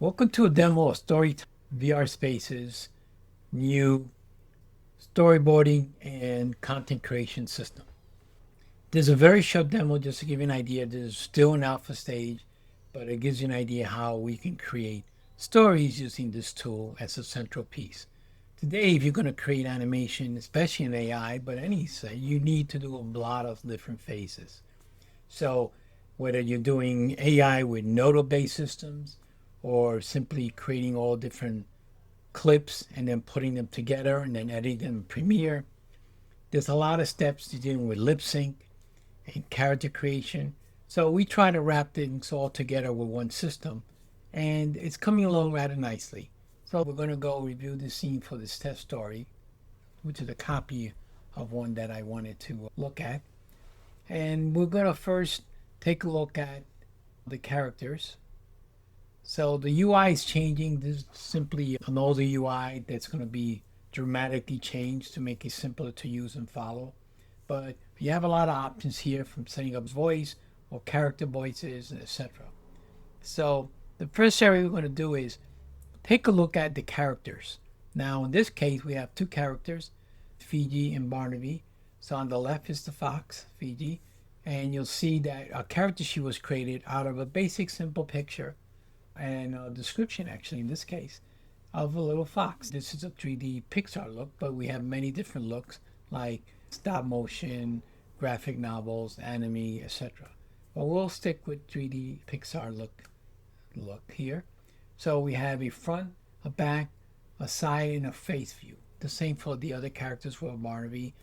Welcome to a demo of StoryTime VR Spaces new storyboarding and content creation system. There's a very short demo just to give you an idea. This is still an alpha stage, but it gives you an idea how we can create stories using this tool as a central piece. Today, if you're going to create animation, especially in AI, but any say, you need to do a lot of different phases. So whether you're doing AI with nodal-based systems or simply creating all different clips and then putting them together and then editing them in Premiere, there's a lot of steps to dealing with lip sync and character creation. So we try to wrap things all together with one system, and it's coming along rather nicely. So we're going to go review the scene for this test story, which is a copy of one that I wanted to look at. And we're going to first take a look at the characters. So the UI is changing. This is simply an older UI that's going to be dramatically changed to make it simpler to use and follow. But you have a lot of options here, from setting up voice or character voices, etc. So the first area we're going to do is take a look at the characters. Now in this case we have two characters, Fiji and Barnaby. So on the left is the fox, Fiji, and you'll see that a character she was created out of a basic simple picture and a description, actually in this case, of a little fox. This is a 3D Pixar look, but we have many different looks like stop motion, graphic novels, anime, etc. But we'll stick with 3D Pixar look here. So we have a front, a back, a side, and a face view. The same for the other characters for Barnaby.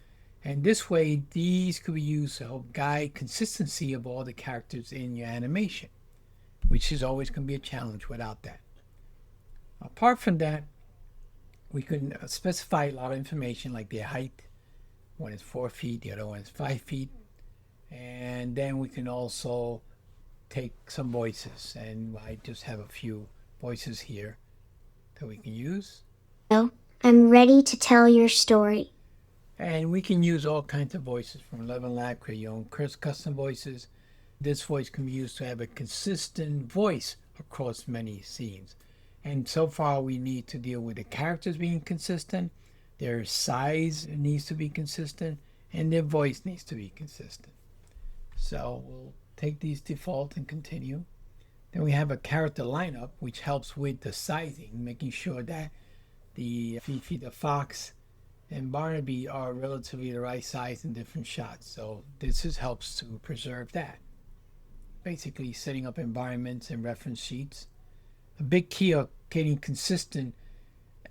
And this way, these could be used to help guide consistency of all the characters in your animation, which is always going to be a challenge without that. Apart from that, we can specify a lot of information like their height. One is 4 feet, the other one is 5 feet. And then we can also take some voices, and I just have a few voices here that we can use. So, I'm ready to tell your story. And we can use all kinds of voices from ElevenLab, create your own custom voices. This voice can be used to have a consistent voice across many scenes. And so far we need to deal with the characters being consistent, their size needs to be consistent, and their voice needs to be consistent. So we'll take these default and continue. Then we have a character lineup, which helps with the sizing, making sure that the Fifi the fox and Barnaby are relatively the right size in different shots. So this helps to preserve that. Basically setting up environments and reference sheets. A big key of getting consistent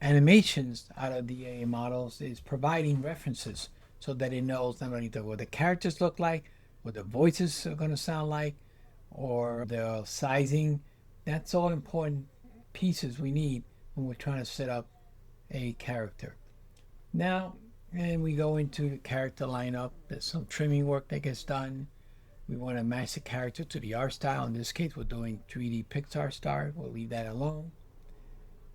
animations out of the AI models is providing references so that it knows not only what the characters look like, what the voices are going to sound like, or the sizing. That's all important pieces we need when we're trying to set up a character. Now, and we go into the character lineup. There's some trimming work that gets done. We want to match the character to the art style. In this case, we're doing 3D Pixar style. We'll leave that alone.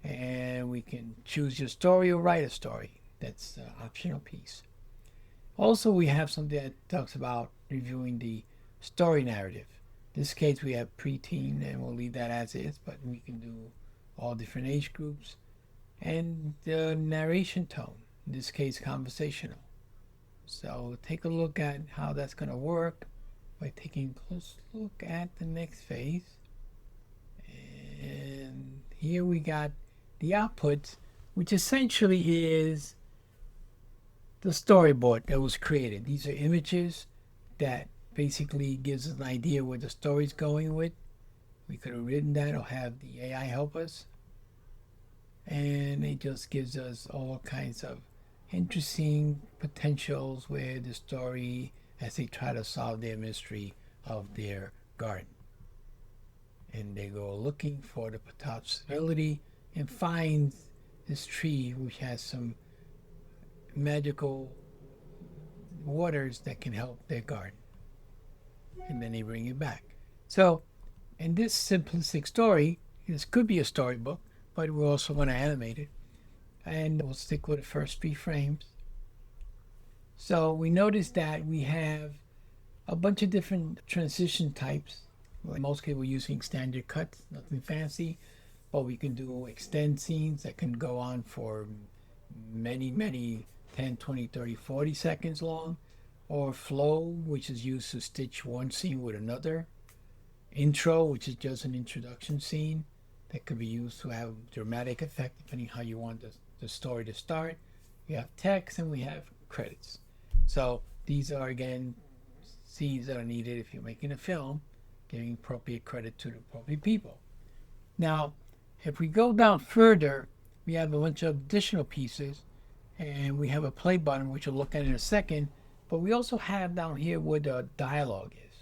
And we can choose your story or write a story. That's an optional piece. Also, we have something that talks about reviewing the story narrative. In this case, we have preteen, and we'll leave that as is, but we can do all different age groups. And the narration tone, in this case, conversational. So take a look at how that's going to work by taking a close look at the next phase. And here we got the output, which essentially is the storyboard that was created. These are images that basically gives us an idea where the story's going with. We could have written that or have the AI help us. And it just gives us all kinds of interesting potentials where the story, as they try to solve their mystery of their garden. And they go looking for the possibility and find this tree which has some magical waters that can help their garden. And then they bring it back. So in this simplistic story, this could be a storybook, but we're also going to animate it. And we'll stick with the first 3 frames. So we notice that we have a bunch of different transition types. In most cases, we're using standard cuts, nothing fancy. but we can do extend scenes that can go on for many 10, 20, 30, 40 seconds long, or flow, which is used to stitch one scene with another, intro, which is just an introduction scene that could be used to have dramatic effect depending how you want the story to start. We have text and we have credits. So these are again scenes that are needed if you're making a film, giving appropriate credit to the appropriate people. Now, if we go down further, we have a bunch of additional pieces, and we have a play button, which we'll look at in a second. But we also have down here where the dialogue is.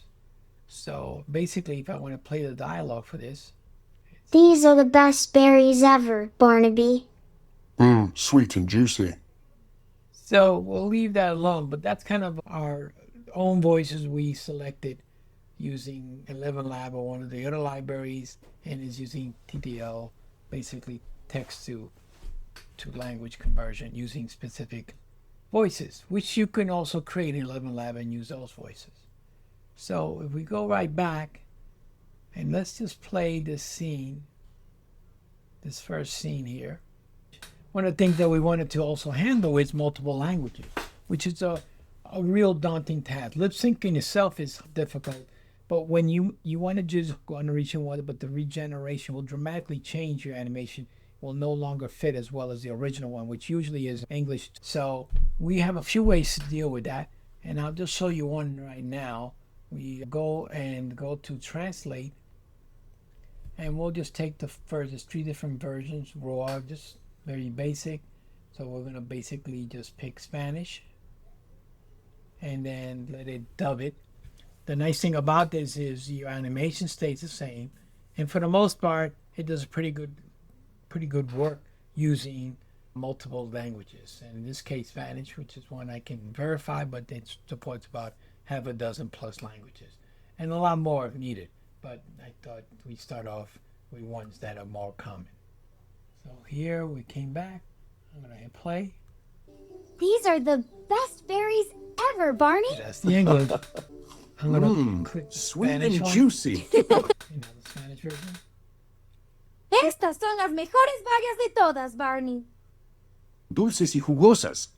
So basically, if I want to play the dialogue for this, These are the best berries ever, Barnaby. Sweet and juicy. so we'll leave that alone. But that's kind of our own voices we selected using 11 Lab or one of the other libraries, and is using TTL, basically text to language conversion using specific voices, which you can also create in 11 Lab and use those voices. So if we go right back, and let's just play this scene, this first scene here. One of the things that we wanted to also handle is multiple languages, which is a real daunting task. Lip syncing itself is difficult, but when you want to just go on the region one, but the regeneration will dramatically change your animation, will no longer fit as well as the original one, which usually is English. So we have a few ways to deal with that, and I'll just show you one right now. We go to translate, and we'll just take the first, there's 3 different versions, raw, just very basic. So we're gonna basically just pick Spanish and then let it dub it. The nice thing about this is your animation stays the same, and for the most part, it does pretty good work using multiple languages. And in this case, Spanish, which is one I can verify, but it supports about half a dozen plus languages, and a lot more if needed. But I thought we start off with ones that are more common. So here we came back. I'm gonna hit play. These are the best berries ever, Barney. That's the English. I'm gonna click the Sweet Spanish and one. juicy. The Spanish version. Estas son las mejores bayas de todas, Barney. Dulces y jugosas.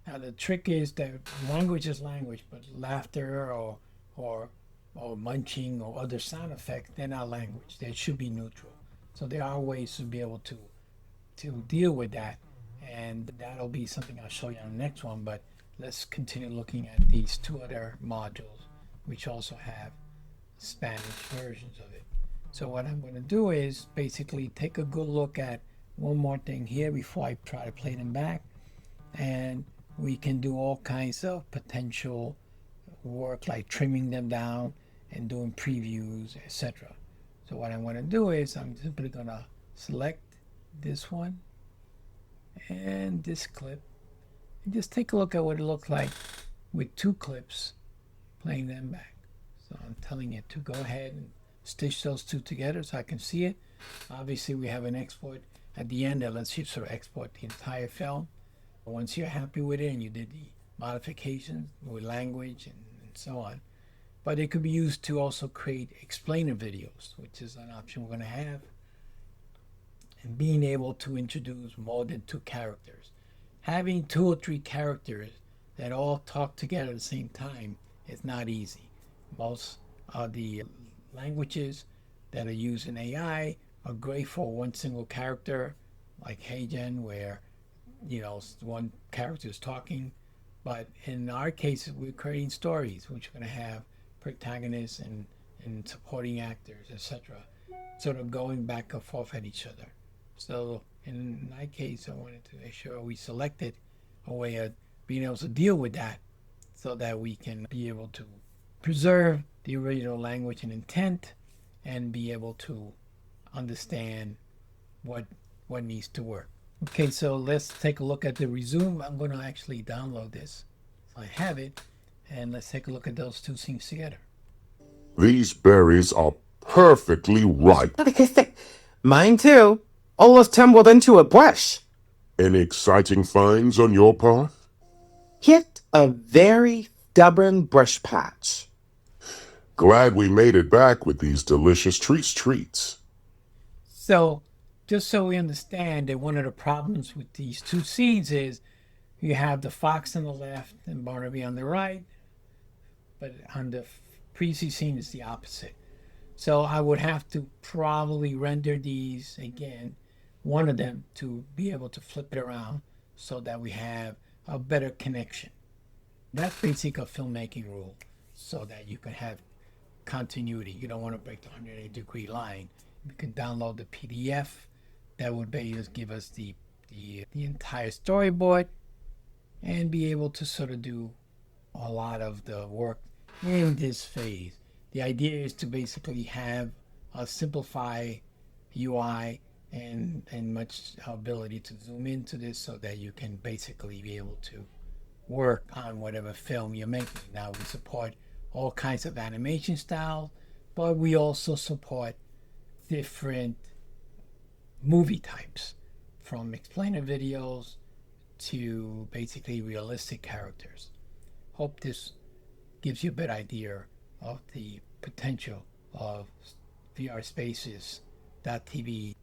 Now the trick is that language is language, but laughter or munching or other sound effects, they're not language. They should be neutral. So there are ways to be able to deal with that, and that'll be something I'll show you on the next one. But let's continue looking at these 2 other modules, which also have Spanish versions of it. So what I'm going to do is basically take a good look at one more thing here before I try to play them back, and we can do all kinds of potential work like trimming them down and doing previews, etc. So what I'm going to do is I'm simply going to select this one and this clip and just take a look at what it looks like with 2 clips playing them back. So I'm telling it to go ahead and stitch those 2 together so I can see it. Obviously we have an export at the end that lets you sort of export the entire film. Once you're happy with it and you did the modifications with language and so on. But it could be used to also create explainer videos, which is an option we're going to have. And being able to introduce more than 2 characters. Having 2 or 3 characters that all talk together at the same time is not easy. Most of the languages that are used in AI are great for one single character, like Heijen, where one character is talking. But in our case, we're creating stories, which are going to have protagonists and supporting actors, etc., sort of going back and forth at each other. So in my case, I wanted to make sure we selected a way of being able to deal with that so that we can be able to preserve the original language and intent and be able to understand what needs to work. Okay, so let's take a look at the resume. I'm going to actually download this. So I have it, and let's take a look at those 2 scenes together. These berries are perfectly ripe. Mine too. Almost tumbled into a bush. Any exciting finds on your part? Hit a very stubborn brush patch. Glad we made it back with these delicious treats. So, just so we understand that one of the problems with these two scenes is you have the fox on the left and Barnaby on the right, but on the previous scene is the opposite. So I would have to probably render these again, one of them, to be able to flip it around so that we have a better connection. That's basically a filmmaking rule so that you can have continuity. You don't want to break the 180-degree line. You can download the PDF that would basically give us the entire storyboard and be able to sort of do a lot of the work in this phase. The idea is to basically have a simplified UI and much ability to zoom into this so that you can basically be able to work on whatever film you're making. Now we support all kinds of animation styles, but we also support different movie types, from explainer videos to basically realistic characters. Hope this gives you a better idea of the potential of VRspaces.TV